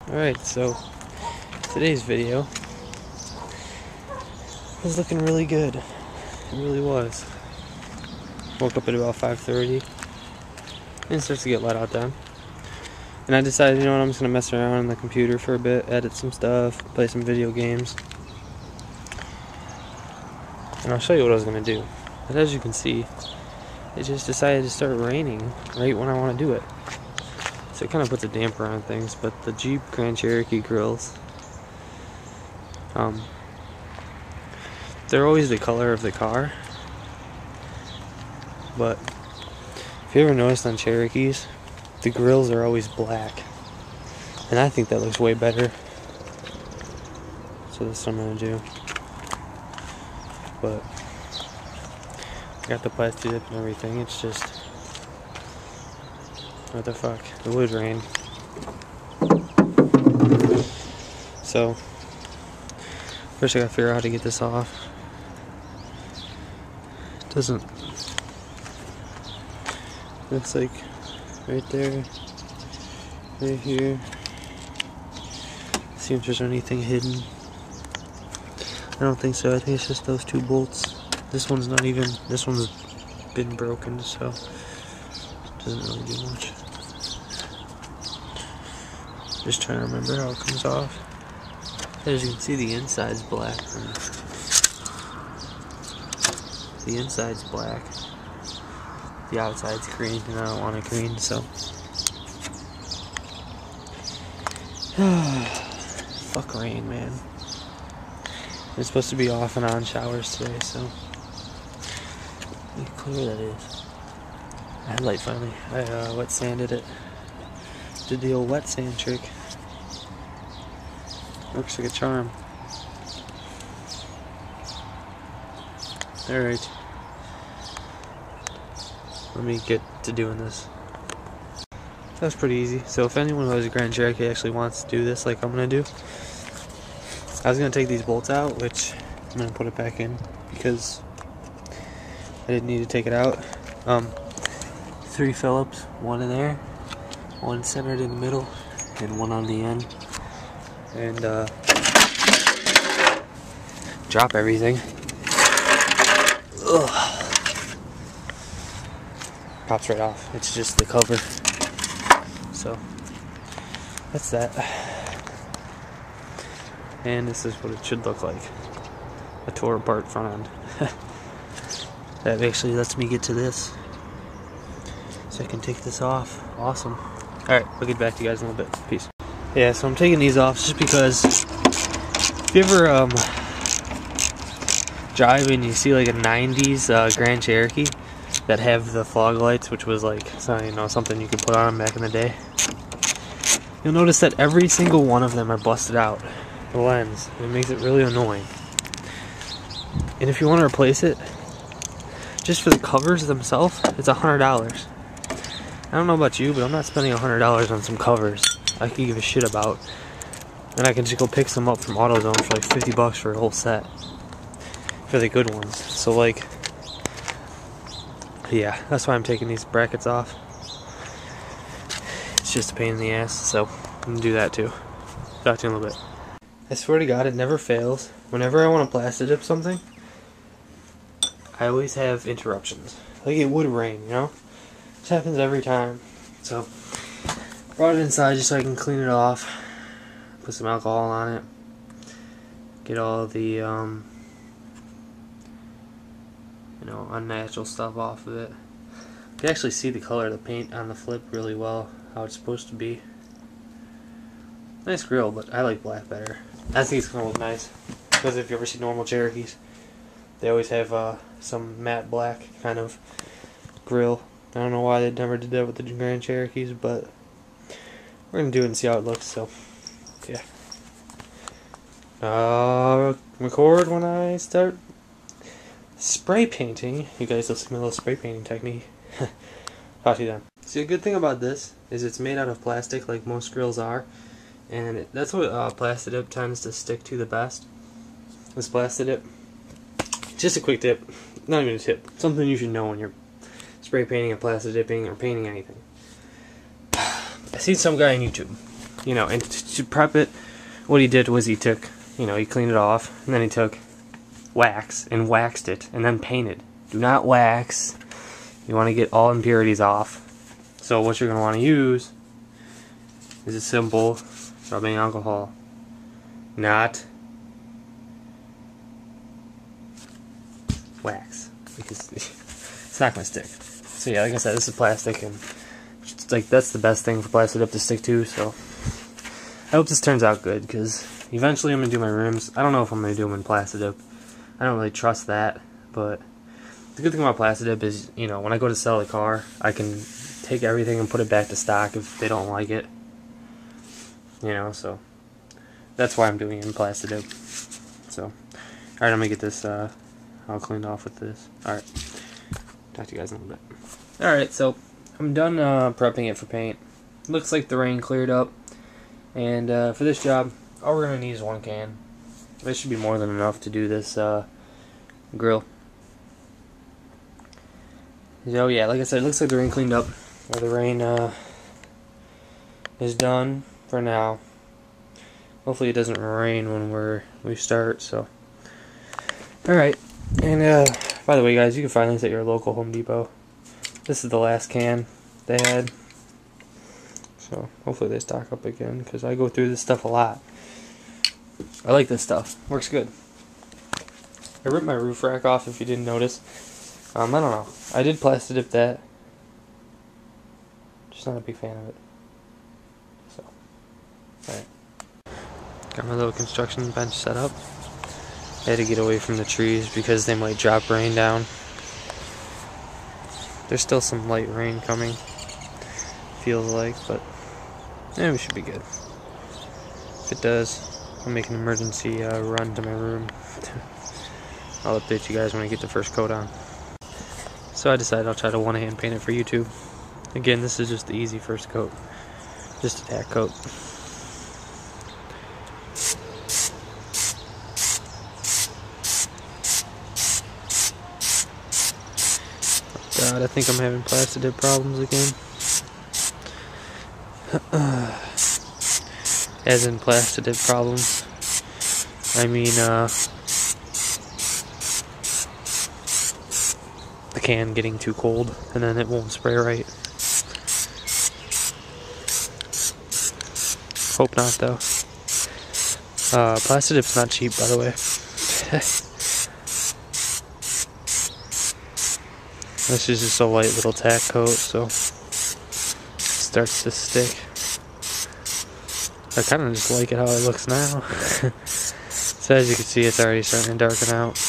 Alright, so today's video was looking really good. It really was. Woke up at about 5:30 and it starts to get light out then. And I decided, you know what, I'm just going to mess around on the computer for a bit, edit some stuff, play some video games. And I'll show you what I was going to do. But as you can see, it just decided to start raining right when I want to do it. So it kind of puts a damper on things, but the Jeep Grand Cherokee grills, they're always the color of the car. But if you ever noticed on Cherokees, the grills are always black. And I think that looks way better. So that's what I'm going to do. But I got the plastic dip and everything, it's just, what the fuck, it would rain. So first I gotta figure out how to get this off. It doesn't, looks like right there, right here. See if there's anything hidden. I don't think so. I think it's just those two bolts. This one's not even, this one's been broken, so it doesn't really do much. Just trying to remember how it comes off. As you can see, the inside's black. The inside's black. The outside's green, and I don't want it green, so. Fuck rain, man. It's supposed to be off and on showers today, so. Look how clear that is. Headlight finally. I wet sanded it. Did the old wet sand trick. Looks like a charm. Alright. Let me get to doing this. That was pretty easy. So if anyone who has a Grand Cherokee actually wants to do this like I'm going to do, I was going to take these bolts out, which I'm going to put it back in because I didn't need to take it out. 3 Phillips, one in there, one centered in the middle, and one on the end. And drop everything. Ugh. Pops right off. It's just the cover. So that's that. And this is what it should look like. A tore apart front end. That actually lets me get to this. So I can take this off. Awesome. Alright, we'll get back to you guys in a little bit. Peace. Yeah, so I'm taking these off just because if you ever drive and you see like a 90s Grand Cherokee that have the fog lights, which was like, so, you know, something you could put on them back in the day, you'll notice that every single one of them are busted out. The lens. It makes it really annoying. And if you want to replace it, just for the covers themselves, it's $100. I don't know about you, but I'm not spending $100 on some covers I could give a shit about. And I can just go pick some up from AutoZone for like 50 bucks for a whole set. For the good ones. So like, yeah, that's why I'm taking these brackets off. It's just a pain in the ass, so I'm gonna do that too. Talk to you in a little bit. I swear to God, it never fails. Whenever I want to plasti dip something, I always have interruptions. Like it would rain, you know? This happens every time. So, brought it inside just so I can clean it off. Put some alcohol on it. Get all the, you know, unnatural stuff off of it. You can actually see the color of the paint on the flip really well, how it's supposed to be. Nice grill, but I like black better. I think it's gonna look nice. Because if you ever see normal Cherokees, they always have some matte black kind of grill. I don't know why they never did that with the Grand Cherokees, but we're gonna do it and see how it looks. So, yeah. Record when I start spray painting. You guys will see my little spray painting technique. Talk to you then. See, a good thing about this is it's made out of plastic, like most grills are. And that's what plasti dip tends to stick to the best. This plasti dip. Just a quick tip, not even a tip, something you should know when you're spray painting and plasti dipping or painting anything. I seen some guy on YouTube, you know, and to prep it, what he did was he took, he cleaned it off, and then he took wax and waxed it, and then painted. Do not wax. You want to get all impurities off. So what you're going to want to use is a simple rubbing alcohol. Not wax, because it's not going to stick. So yeah, like I said, this is plastic, and it's like that's the best thing for Plasti Dip to stick to. So I hope this turns out good, because eventually I'm going to do my rims. I don't know if I'm going to do them in Plasti Dip. I don't really trust that, but the good thing about Plasti Dip is, when I go to sell a car, I can take everything and put it back to stock if they don't like it. So that's why I'm doing it in Plasti Dip. So, alright, I'm going to get this all cleaned off with this. Alright, talk to you guys in a little bit. Alright, so I'm done prepping it for paint. Looks like the rain cleared up. And for this job, all we're going to need is 1 can. This should be more than enough to do this grill. So yeah, like I said, it looks like the rain cleaned up. Or the rain is done for now. Hopefully it doesn't rain when we start. So, all right. And by the way, guys, you can find these at your local Home Depot. This is the last can they had. So hopefully they stock up again, because I go through this stuff a lot. I like this stuff. Works good. I ripped my roof rack off, if you didn't notice. I don't know. I did Plasti Dip that. Just not a big fan of it. So, alright. Got my little construction bench set up. I had to get away from the trees because they might drop rain down. There's still some light rain coming. Feels like, but yeah, we should be good. If it does, I'll make an emergency run to my room. I'll update you guys when I get the first coat on. So I decided I'll try to one-hand paint it for YouTube. Again, this is just the easy first coat. Just a tack coat. God, I think I'm having Plasti Dip problems again. As in Plasti Dip problems. I mean, the can getting too cold, and then it won't spray right. Hope not, though. Plasti Dip's not cheap, by the way. This is just a light little tack coat, so it starts to stick. I kind of just like it how it looks now. So as you can see, it's already starting to darken out.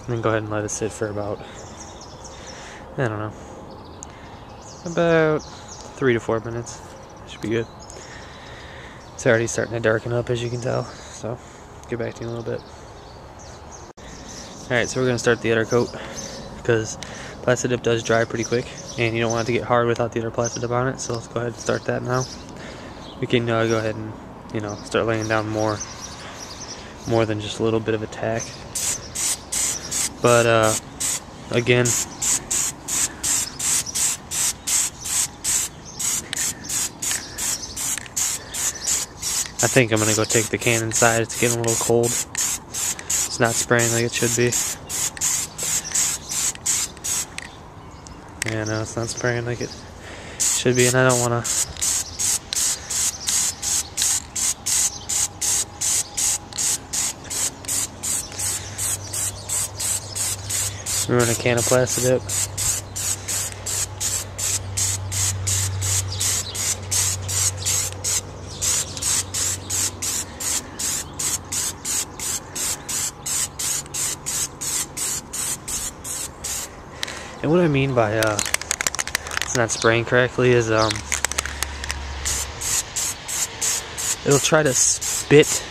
And then go ahead and let it sit for about, I don't know, about 3 to 4 minutes. Should be good. It's already starting to darken up, as you can tell, so get back to you in a little bit. Alright, so we're going to start the other coat, because Plasti Dip does dry pretty quick, and you don't want it to get hard without the other Plasti Dip on it, so let's go ahead and start that now. We can go ahead and, start laying down more than just a little bit of a tack. But, again, I think I'm going to go take the can inside. It's getting a little cold. It's not spraying like it should be. Yeah, no, it's not spraying like it should be, and I don't want to ruin a can of Plasti Dip. And what I mean by it's not spraying correctly is it'll try to spit.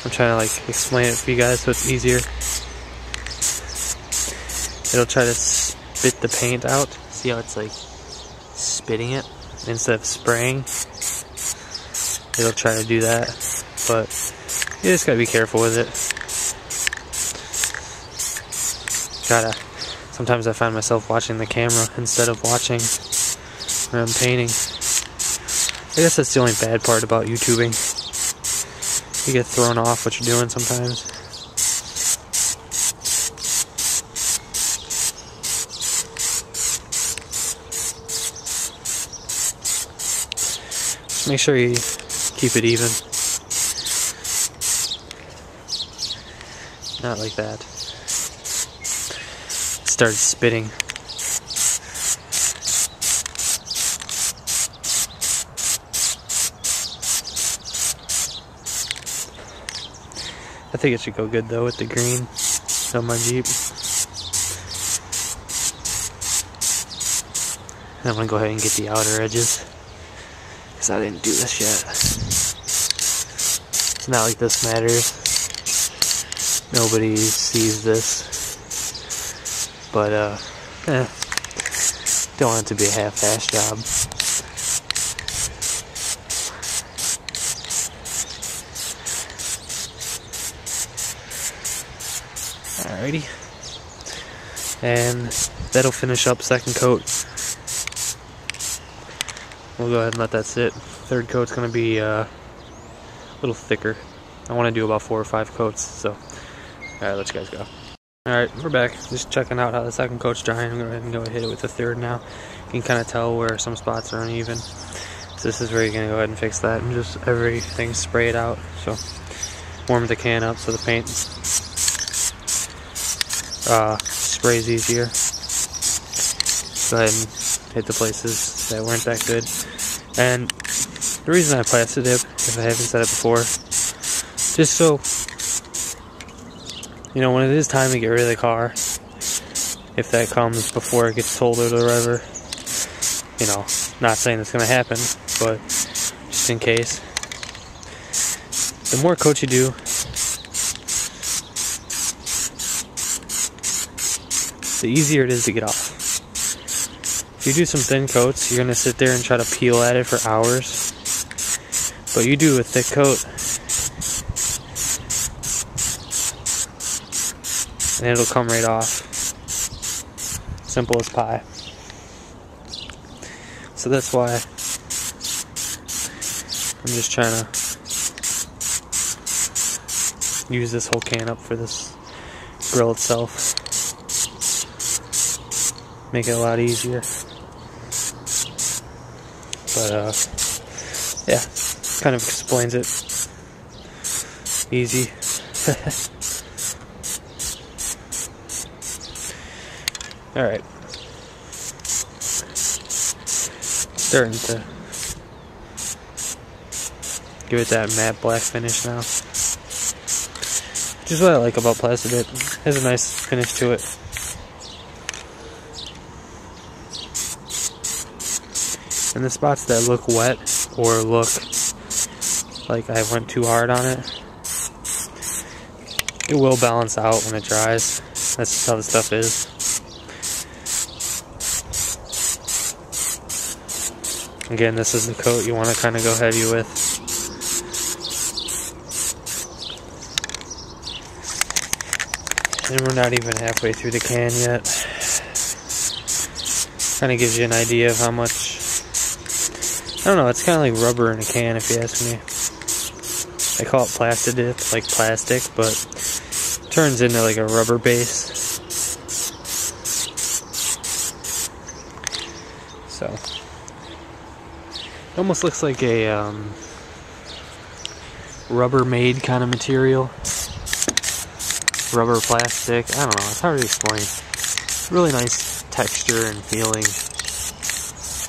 I'm trying to explain it for you guys so it's easier. It'll try to spit the paint out. See how it's spitting it instead of spraying? it'll try to do that, but you just gotta be careful with it. Sometimes I find myself watching the camera instead of watching when I'm painting. I guess that's the only bad part about YouTubing. You get thrown off what you're doing sometimes. Just make sure you keep it even. Not like that. Started spitting. I think it should go good though with the green on my Jeep. And I'm gonna go ahead and get the outer edges because I didn't do this yet. It's not like this matters. Nobody sees this. But, don't want it to be a half-assed job. Alrighty. And that'll finish up second coat. We'll go ahead and let that sit. Third coat's going to be a little thicker. I want to do about 4 or 5 coats, so alright, let you guys go. Alright, we're back. Just checking out how the second coat's drying. I'm going to go ahead and go hit it with the third now. You can kind of tell where some spots are uneven. So this is where you're going to go ahead and fix that and just everything spray it out. So warm the can up so the paint sprays easier. Go ahead and hit the places that weren't that good. And the reason I Plasti dip, if I haven't said it before, just so you know, when it is time to get rid of the car, if that comes before it gets totaled or whatever, you know, not saying it's going to happen, but just in case. The more coats you do, the easier it is to get off. If you do some thin coats, you're going to sit there and try to peel at it for hours. But you do a thick coat, and it'll come right off. Simple as pie. So that's why I'm just trying to use this whole can up for this grill itself. Make it a lot easier. But yeah, kind of explains it. Easy. Alright. Starting to give it that matte black finish now. Which is what I like about Plasti dip. It has a nice finish to it. And the spots that look wet or look like I went too hard on it, it will balance out when it dries. That's just how the stuff is. Again, this is the coat you want to kind of go heavy with. And we're not even halfway through the can yet. Kind of gives you an idea of how much. I don't know, it's kind of like rubber in a can if you ask me. I call it Plasti dip, like plastic, but it turns into like a rubber base. So it almost looks like a Rubbermaid kind of material. Rubber plastic, I don't know, it's hard to explain. Really nice texture and feeling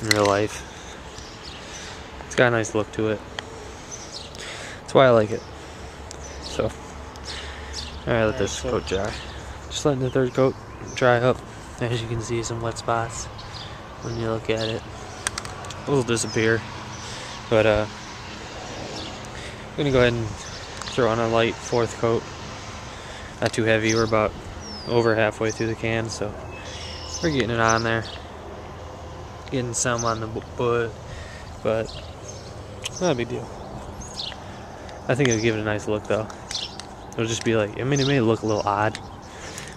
in real life. It's got a nice look to it. That's why I like it. So, alright, let this coat dry. Just letting the third coat dry up. As you can see, some wet spots when you look at it. It'll disappear. But I'm gonna go ahead and throw on a light fourth coat. Not too heavy, we're about over halfway through the can, so we're getting it on there. Getting some on the wood, but not a big deal. I think it'll give it a nice look though. It'll just be like, I mean, it may look a little odd,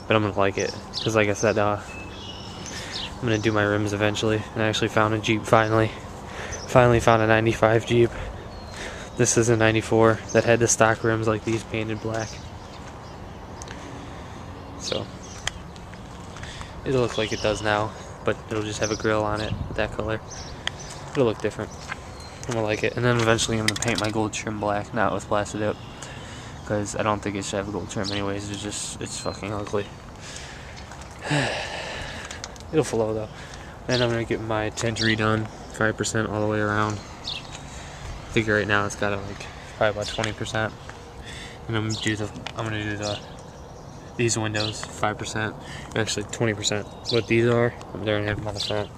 but I'm gonna like it. Because like I said, I'm gonna do my rims eventually. And I actually found a Jeep finally. Finally found a 95 Jeep. This is a 94 that had the stock rims like these painted black. So, it'll look like it does now, but it'll just have a grill on it, that color. It'll look different. I'm gonna like it. And then eventually I'm gonna paint my gold trim black, not with Plasti dip. Because I don't think it should have a gold trim anyways, it's fucking ugly. It'll flow though. And I'm gonna get my tint redone, 5% all the way around. I think right now it's got like probably about 20. And I'm gonna do these windows 5%, actually 20%. What these are, they're gonna have them on the front.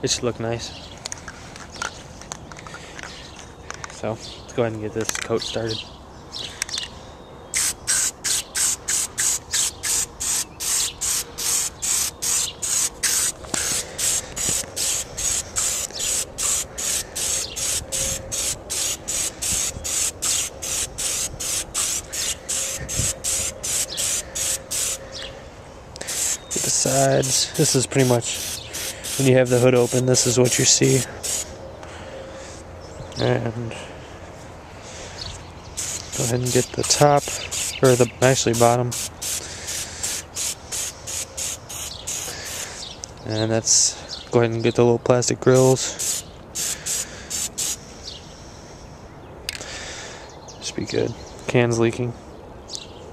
It should look nice. So let's go ahead and get this coat started. The sides, this is pretty much when you have the hood open, this is what you see. And go ahead and get the top, or the actually bottom. And that's, go ahead and get the little plastic grills. Should be good. Can's leaking.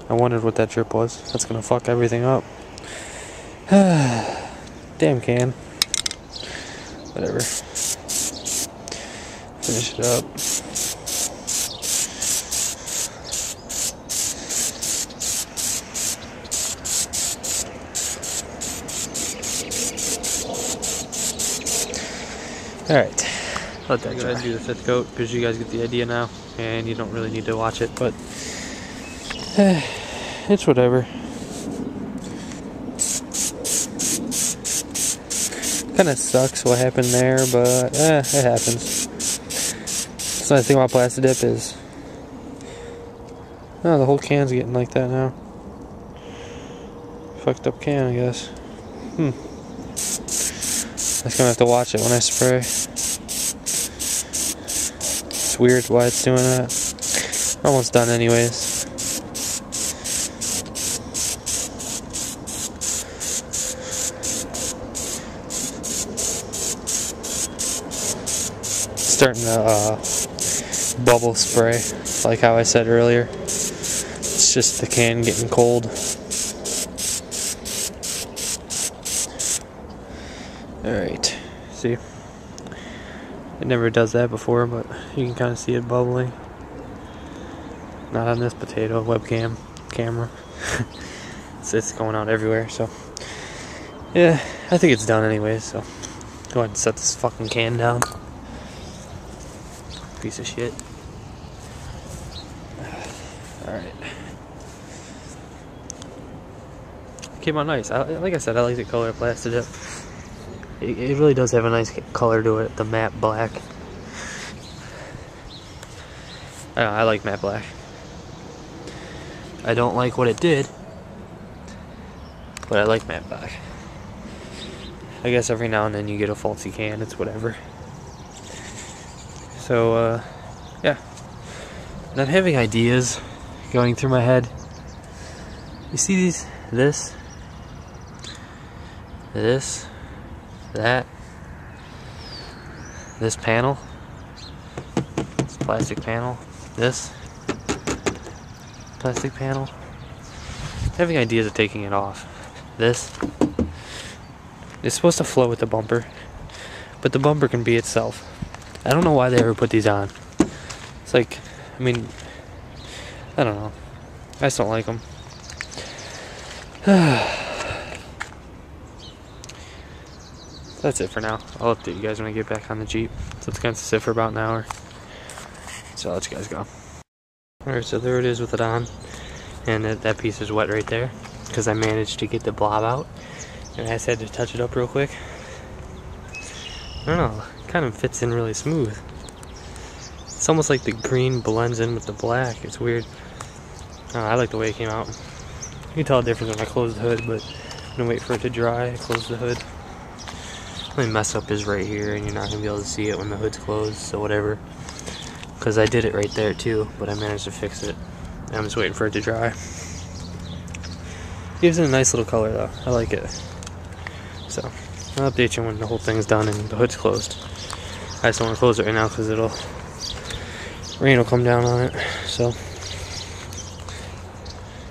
I wondered what that drip was. That's gonna fuck everything up. Damn can. Whatever. Finish it up. Alright. Let that go ahead and do the 5th coat because you guys get the idea now and you don't really need to watch it, but it's whatever. Kind of sucks what happened there, but it happens. So the thing about Plasti dip is, oh, the whole can's getting like that now. Fucked up can, I guess. I'm just gonna have to watch it when I spray. It's weird why it's doing that. Almost done anyways. Starting to bubble spray, like how I said earlier. It's just the can getting cold. Alright, see? It never does that before, but you can kind of see it bubbling. Not on this potato webcam camera. It's going out everywhere, so yeah, I think it's done anyways, so go ahead and set this fucking can down. Piece of shit. Alright. Came out nice. Like I said, I like the color of Plasti dip. It really does have a nice color to it, the matte black. I like matte black. I don't like what it did, but I like matte black. I guess every now and then you get a faulty can, it's whatever. So, yeah. And I'm having ideas going through my head. You see these? This, that, this panel, this plastic panel, this plastic panel. I'm having ideas of taking it off. This. It's supposed to flow with the bumper, but the bumper can be itself. I don't know why they ever put these on. It's like, I mean, I don't know. I just don't like them. That's it for now. I'll update you guys when I get back on the Jeep. So it's going to sit for about an hour. So I'll let you guys go. Alright, so there it is with it on. And that piece is wet right there, because I managed to get the blob out. And I just had to touch it up real quick. I don't know, it kind of fits in really smooth. It's It's almost like the green blends in with the black. It's weird. I like the way it came out. You can tell the difference when I close the hood, but I'm gonna wait for it to dry. I close the hood. The only mess up is right here, and you're not gonna be able to see it when the hood's closed, so whatever. Because I did it right there too, but I managed to fix it. And I'm just waiting for it to dry. Gives it a nice little color though. I like it. So I'll update you when the whole thing's done and the hood's closed. I just don't want to close it right now because rain will come down on it. So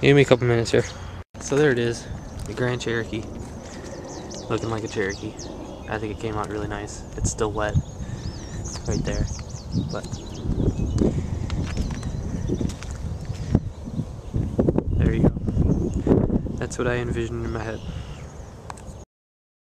give me a couple minutes here. So there it is, the Grand Cherokee, looking like a Cherokee. I think it came out really nice. It's still wet right there, but there you go. That's what I envisioned in my head.